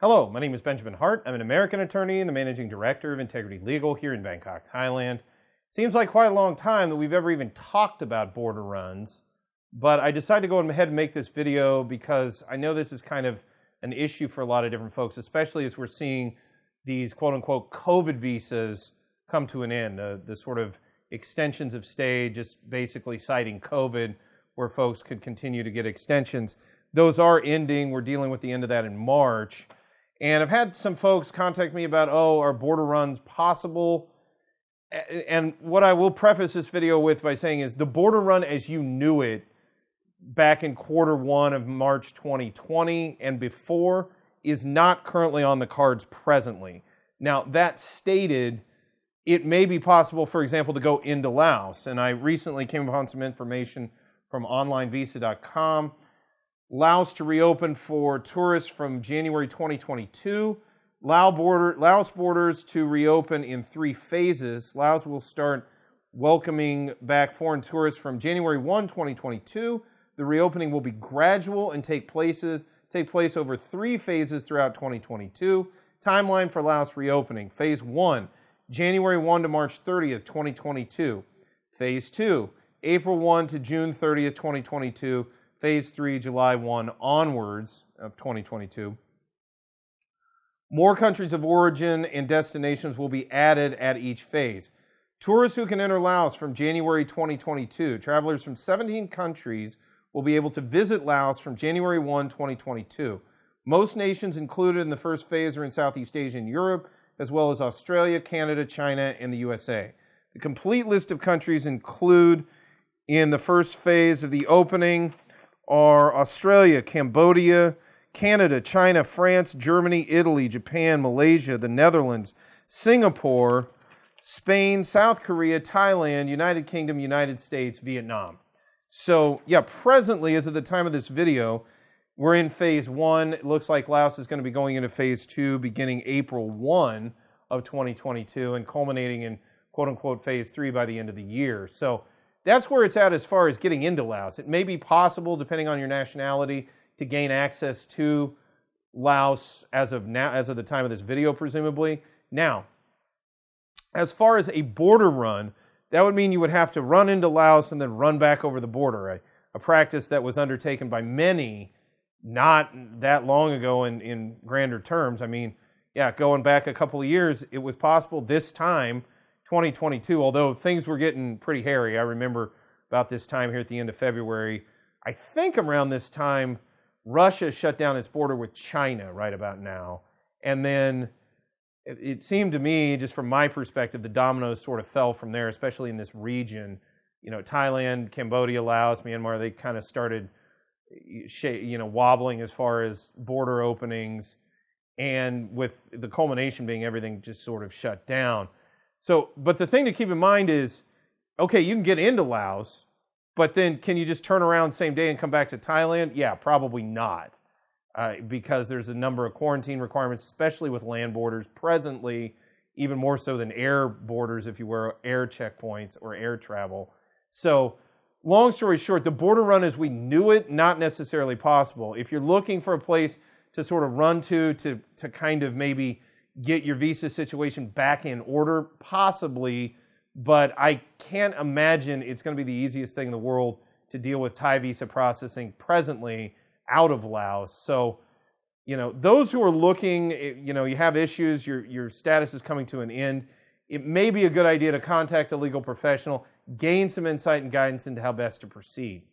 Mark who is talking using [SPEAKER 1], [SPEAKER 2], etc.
[SPEAKER 1] Hello, my name is Benjamin Hart. I'm an American attorney and the Managing Director of Integrity Legal here in Bangkok, Thailand. Seems like quite a long time that we've ever even talked about border runs, but I decided to go ahead and make this video because I know this is kind of an issue for a lot of different folks, especially as we're seeing these quote-unquote COVID visas come to an end, the sort of extensions of stay, just basically citing COVID, where folks could continue to get extensions. Those are ending. We're dealing with the end of that in March. And I've had some folks contact me about, are border runs possible? And what I will preface this video with by saying is the border run as you knew it back in Q1 of March 2020 and before is not currently on the cards presently. Now, that stated, it may be possible, for example, to go into Laos. And I recently came upon some information from onlinevisa.com. Laos to reopen for tourists from January 2022. Laos borders to reopen in 3 phases. Laos will start welcoming back foreign tourists from January 1, 2022. The reopening will be gradual and take place over 3 phases throughout 2022. Timeline for Laos reopening. Phase 1, January 1 to March 30th, 2022. Phase 2, April 1 to June 30th, 2022. Phase 3, July 1 onwards of 2022. More countries of origin and destinations will be added at each phase. Tourists who can enter Laos from January 2022. Travelers from 17 countries will be able to visit Laos from January 1, 2022. Most nations included in the first phase are in Southeast Asia and Europe, as well as Australia, Canada, China, and the USA. The complete list of countries include in the first phase of the opening are Australia, Cambodia, Canada, China, France, Germany, Italy, Japan, Malaysia, the Netherlands, Singapore, Spain, South Korea, Thailand, United Kingdom, United States, Vietnam. So, presently, as of the time of this video, we're in phase 1. It looks like Laos is going to be going into phase 2 beginning April 1 of 2022 and culminating in quote-unquote phase 3 by the end of the year. So that's where it's at as far as getting into Laos. It may be possible, depending on your nationality, to gain access to Laos as of the time of this video, presumably. Now, as far as a border run, that would mean you would have to run into Laos and then run back over the border, a practice that was undertaken by many not that long ago in grander terms. I mean, going back a couple of years, it was possible this time, 2022, although things were getting pretty hairy. I remember about this time here at the end of February, I think around this time, Russia shut down its border with China right about now. And then it seemed to me, just from my perspective, the dominoes sort of fell from there, especially in this region. Thailand, Cambodia, Laos, Myanmar, they kind of started wobbling as far as border openings, and with the culmination being everything just sort of shut down. So, but the thing to keep in mind is, okay, you can get into Laos, but then can you just turn around same day and come back to Thailand? Yeah, probably not, because there's a number of quarantine requirements, especially with land borders presently, even more so than air borders, if you were, air checkpoints or air travel. So, long story short, the border run as we knew it, not necessarily possible. If you're looking for a place to sort of run to kind of maybe get your visa situation back in order, possibly, but I can't imagine it's going to be the easiest thing in the world to deal with Thai visa processing presently out of Laos. So, those who are looking, you have issues, your status is coming to an end, it may be a good idea to contact a legal professional, gain some insight and guidance into how best to proceed.